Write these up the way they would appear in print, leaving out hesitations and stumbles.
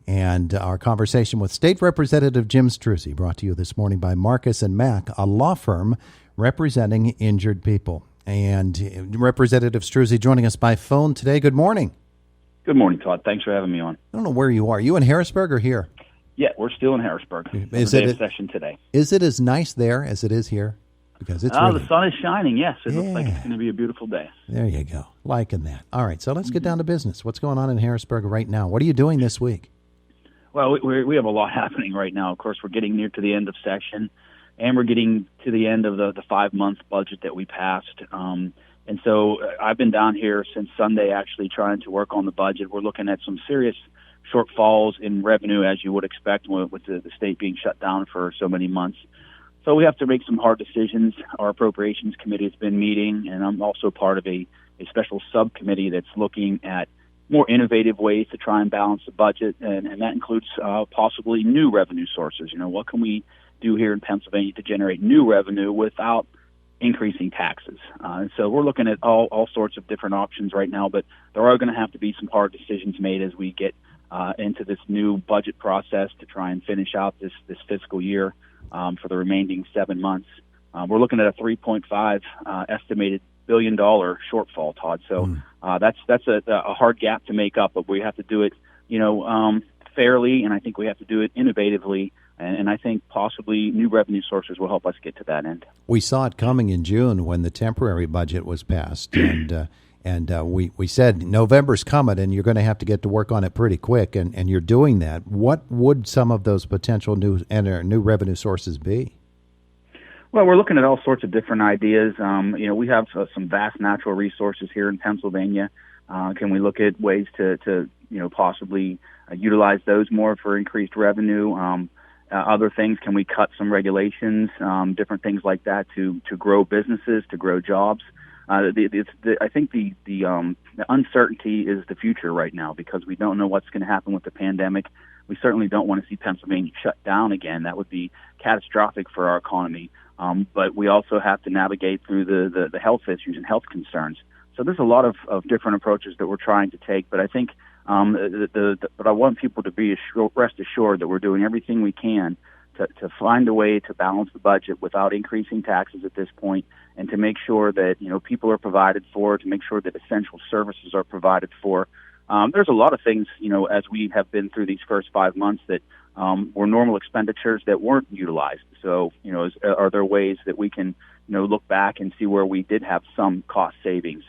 And our conversation with State Representative Jim Struzzi, brought to you this morning by Marcus and Mack, a law firm representing injured people. And Representative Struzzi joining us by phone today. Good morning. Good morning, Todd. Thanks for having me on. I don't know where you are. You in Harrisburg or here? Yeah, we're still in Harrisburg. Is it session today? Is it as nice there as it is here? Because it's really, the sun is shining. Yes, it looks like it's going to be a beautiful day. There you go. Liking that. All right, so let's get down to business. What's going on in Harrisburg right now? What are you doing this week? Well, we have a lot happening right now. Of course, we're getting near to the end of session, and we're getting to the end of the 5-month budget that we passed. And so I've been down here since Sunday actually trying to work on the budget. We're looking at some serious shortfalls in revenue, as you would expect with the state being shut down for so many months. So we have to make some hard decisions. Our appropriations committee has been meeting, and I'm also part of a special subcommittee that's looking at more innovative ways to try and balance the budget, and that includes possibly new revenue sources. You know, what can we do here in Pennsylvania to generate new revenue without increasing taxes? And so we're looking at all sorts of different options right now, but there are going to have to be some hard decisions made as we get into this new budget process to try and finish out this fiscal year for the remaining 7 months. We're looking at a $3.5 estimated $billion shortfall, Todd. So that's a hard gap to make up, but we have to do it, fairly, and I think we have to do it innovatively. And I think possibly new revenue sources will help us get to that end. We saw it coming in June when the temporary budget was passed, and we said November's coming, and you're going to have to get to work on it pretty quick, and you're doing that. What would some of those potential new revenue sources be? Well, we're looking at all sorts of different ideas. We have some vast natural resources here in Pennsylvania. Can we look at ways to possibly utilize those more for increased revenue? Other things, can we cut some regulations, different things like that to grow businesses, to grow jobs? I think the uncertainty is the future right now because we don't know what's going to happen with the pandemic. We certainly don't want to see Pennsylvania shut down again. That would be catastrophic for our economy. But we also have to navigate through the health issues and health concerns. So there's a lot of different approaches that we're trying to take. But I think but I want people to rest assured that we're doing everything we can to find a way to balance the budget without increasing taxes at this point, and to make sure that people are provided for, to make sure that essential services are provided for. There's a lot of things as we have been through these first 5 months that were normal expenditures that weren't utilized. So are there ways that we can look back and see where we did have some cost savings?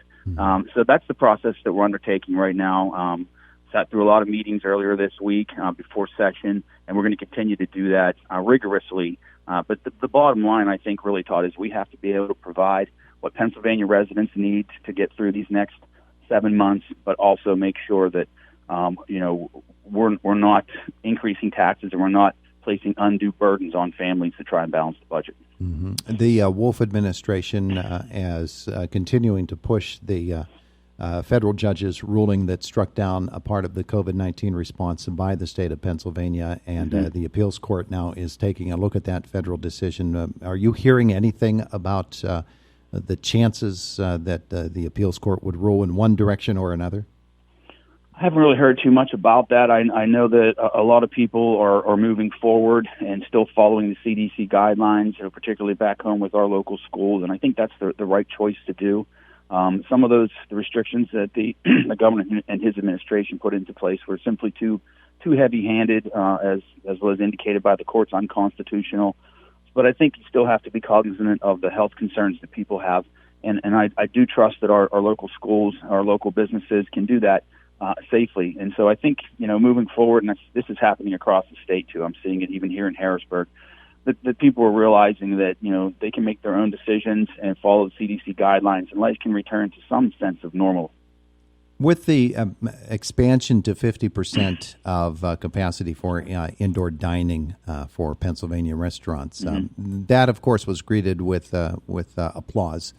So that's the process that we're undertaking right now. Sat through a lot of meetings earlier this week before session, and we're going to continue to do that rigorously. But the bottom line, I think, really, Todd, is we have to be able to provide what Pennsylvania residents need to get through these next 7 months, but also make sure that we're not increasing taxes and we're not placing undue burdens on families to try and balance the budget. Mm-hmm. The Wolf administration is continuing to push the federal judge's ruling that struck down a part of the COVID-19 response by the state of Pennsylvania, and the appeals court now is taking a look at that federal decision. Are you hearing anything about the chances that the appeals court would rule in one direction or another? I haven't really heard too much about that. I know that a lot of people are moving forward and still following the CDC guidelines, particularly back home with our local schools, and I think that's the right choice to do. Some of the restrictions that the governor and his administration put into place were simply too heavy-handed, as was indicated by the courts, unconstitutional. But I think you still have to be cognizant of the health concerns that people have, and I do trust that our local schools, our local businesses can do that safely. And so I think moving forward, and this is happening across the state too. I'm seeing it even here in Harrisburg. That people are realizing that they can make their own decisions and follow the CDC guidelines, and life can return to some sense of normal. With the expansion to 50% of capacity for indoor dining for Pennsylvania restaurants, that of course was greeted with applause.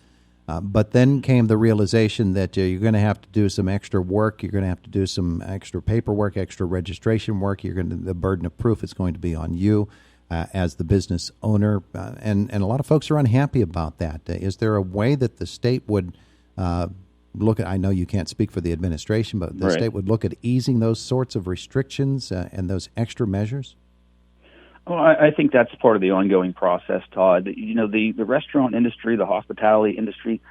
But then came the realization that you're going to have to do some extra work. You're going to have to do some extra paperwork, extra registration work. The burden of proof is going to be on you as the business owner, and a lot of folks are unhappy about that. Is there a way that the state would look at, I know you can't speak for the administration, but the Right. state would look at easing those sorts of restrictions and those extra measures? Well, I think that's part of the ongoing process, Todd. You know, the restaurant industry, the hospitality industry,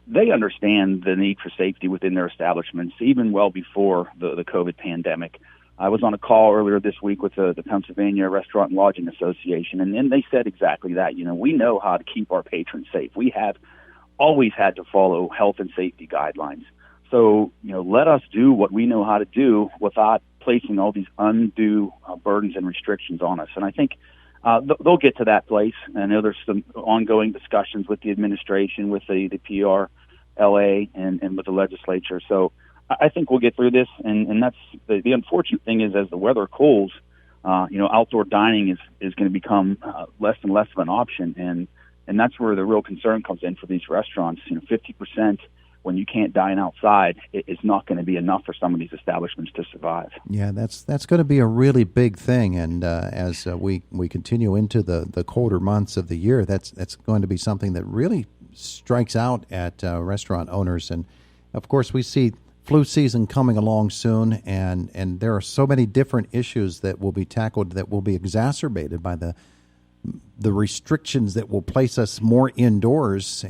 they understand the need for safety within their establishments, even well before the COVID pandemic. I was on a call earlier this week with the Pennsylvania Restaurant and Lodging Association, and they said exactly that. You know, we know how to keep our patrons safe. We have always had to follow health and safety guidelines. So, you know, let us do what we know how to do without placing all these undue burdens and restrictions on us. And I think they'll get to that place. I know there's some ongoing discussions with the administration, with the PRLA, and with the legislature. So I think we'll get through this. And that's the unfortunate thing is, as the weather cools, you know, outdoor dining is going to become less and less of an option. And that's where the real concern comes in for these restaurants. You know, 50% when you can't dine outside is not going to be enough for some of these establishments to survive. Yeah, that's going to be a really big thing, and as we continue into the colder months of the year, that's going to be something that really strikes out at restaurant owners. And of course, we see flu season coming along soon, and there are so many different issues that will be tackled that will be exacerbated by the restrictions that will place us more indoors,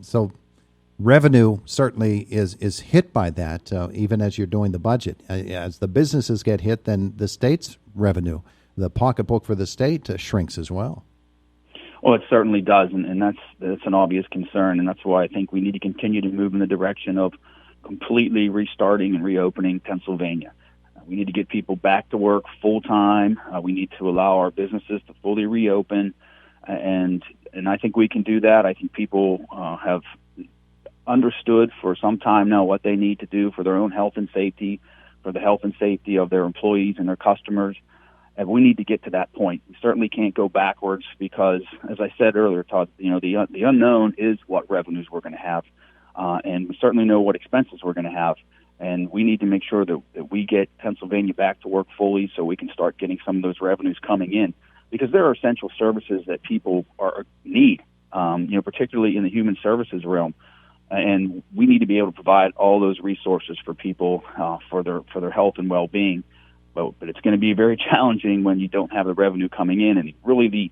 so revenue certainly is hit by that, even as you're doing the budget. As the businesses get hit, then the state's revenue, the pocketbook for the state, shrinks as well. Well, it certainly does, and that's an obvious concern, and that's why I think we need to continue to move in the direction of completely restarting and reopening Pennsylvania. We need to get people back to work full time. We need to allow our businesses to fully reopen, and I think we can do that. I think people have understood for some time now what they need to do for their own health and safety, for the health and safety of their employees and their customers. And we need to get to that point. We certainly can't go backwards because, as I said earlier, Todd, you know, the unknown is what revenues we're going to have, and we certainly know what expenses we're going to have. And we need to make sure that we get Pennsylvania back to work fully so we can start getting some of those revenues coming in, because there are essential services that people need, you know, particularly in the human services realm. And we need to be able to provide all those resources for people for their health and well-being. But it's going to be very challenging when you don't have the revenue coming in. And really the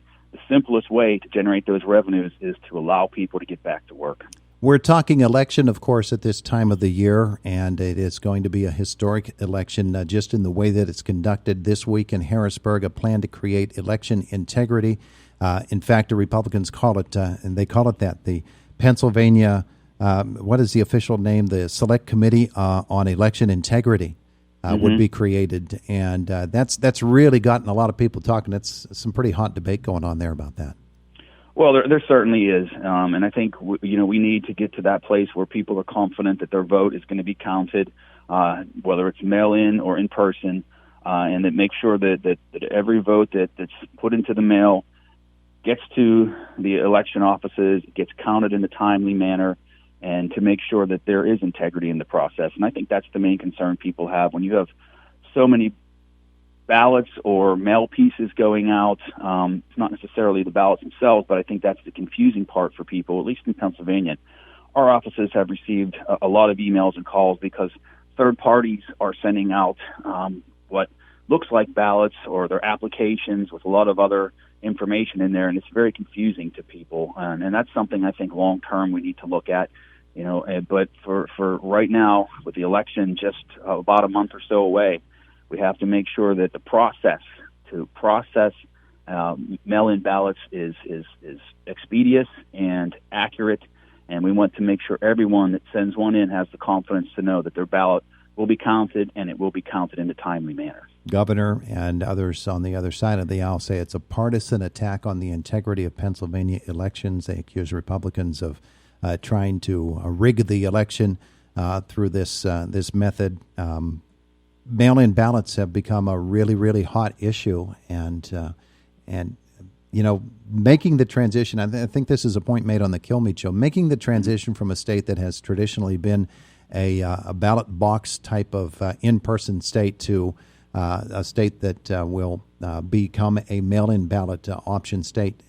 simplest way to generate those revenues is to allow people to get back to work. We're talking election, of course, at this time of the year, and it is going to be a historic election just in the way that it's conducted this week in Harrisburg, a plan to create election integrity. In fact, the Republicans call it, and they call it that, the Pennsylvania what is the official name? The Select Committee on Election Integrity would be created, and that's really gotten a lot of people talking. It's some pretty hot debate going on there about that. Well, there certainly is, and I think we need to get to that place where people are confident that their vote is going to be counted, whether it's mail-in or in person, and that make sure that every vote that's put into the mail gets to the election offices, gets counted in a timely manner, and to make sure that there is integrity in the process. And I think that's the main concern people have. When you have so many ballots or mail pieces going out, it's not necessarily the ballots themselves, but I think that's the confusing part for people, at least in Pennsylvania. Our offices have received a lot of emails and calls because third parties are sending out what looks like ballots or their applications with a lot of other information in there, and it's very confusing to people. And that's something I think long-term we need to look at. But for right now, with the election just about a month or so away, we have to make sure that the process to process mail-in ballots is expeditious and accurate, and we want to make sure everyone that sends one in has the confidence to know that their ballot will be counted, and it will be counted in a timely manner. Governor and others on the other side of the aisle say it's a partisan attack on the integrity of Pennsylvania elections. They accuse Republicans of trying to rig the election through this method. Mail-in ballots have become a really, really hot issue, and making the transition. I think this is a point made on the Kilmeade Show. Making the transition from a state that has traditionally been a ballot box type of in-person state to a state that will become a mail-in ballot option state.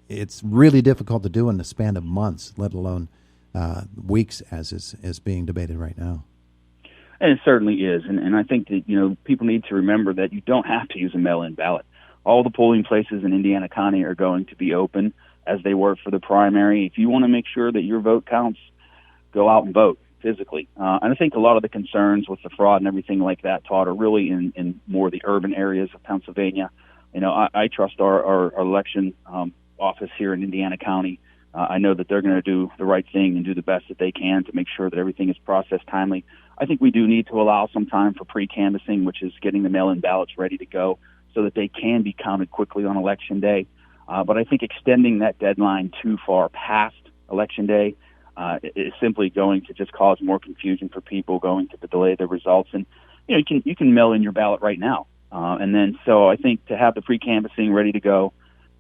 It's really difficult to do in the span of months, let alone weeks, as is being debated right now. And it certainly is. And I think that, people need to remember that you don't have to use a mail-in ballot. All the polling places in Indiana County are going to be open as they were for the primary. If you want to make sure that your vote counts, go out and vote physically. And I think a lot of the concerns with the fraud and everything like that, Todd, are really in more the urban areas of Pennsylvania. I trust our election office here in Indiana County. I know that they're going to do the right thing and do the best that they can to make sure that everything is processed timely. I think we do need to allow some time for pre-canvassing, which is getting the mail-in ballots ready to go so that they can be counted quickly on Election Day. But I think extending that deadline too far past Election Day is simply going to just cause more confusion for people, going to delay the results. And you can mail in your ballot right now, and then so I think to have the pre-canvassing ready to go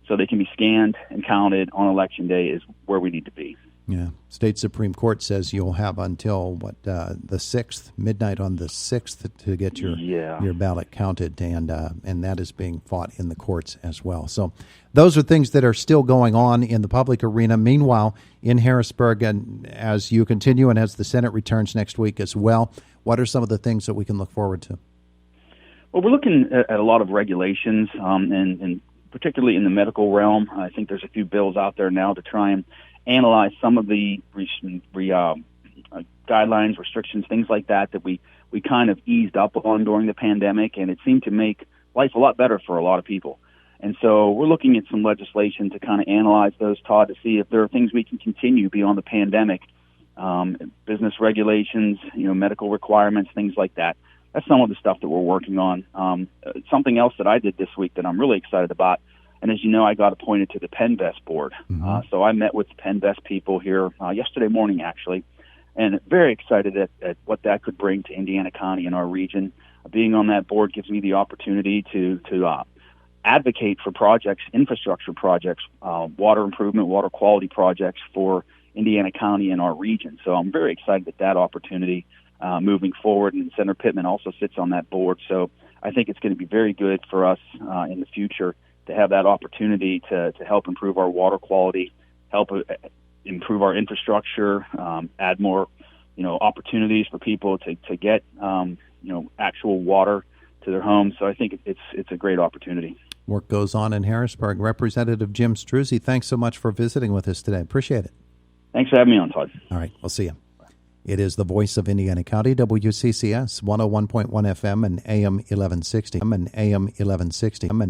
so they can be scanned and counted on Election Day is where we need to be. Yeah, State Supreme Court says you'll have until the 6th, midnight on the 6th, to get your ballot counted, and that is being fought in the courts as well. So those are things that are still going on in the public arena. Meanwhile, in Harrisburg, and as you continue and as the Senate returns next week as well, what are some of the things that we can look forward to? Well, we're looking at a lot of regulations, and particularly in the medical realm. I think there's a few bills out there now to try and analyze some of the guidelines, restrictions, things like that we kind of eased up on during the pandemic, and it seemed to make life a lot better for a lot of people. And so we're looking at some legislation to kind of analyze those, Todd, to see if there are things we can continue beyond the pandemic, business regulations, medical requirements, things like that. That's some of the stuff that we're working on. Something else that I did this week that I'm really excited about, and as you know, I got appointed to the PennVest board. Mm-hmm. So I met with the PennVest people here yesterday morning, actually, and very excited at what that could bring to Indiana County and our region. Being on that board gives me the opportunity to advocate for projects, infrastructure projects, water improvement, water quality projects for Indiana County and our region. So I'm very excited at that opportunity moving forward, and Senator Pittman also sits on that board. So I think it's going to be very good for us in the future to have that opportunity to help improve our water quality, help improve our infrastructure, add more, opportunities for people to get, actual water to their homes. So I think it's a great opportunity. Work goes on in Harrisburg. Representative Jim Struzzi, thanks so much for visiting with us today. Appreciate it. Thanks for having me on, Todd. All right, we'll see you. It is the voice of Indiana County, WCCS, 101.1 FM and AM 1160.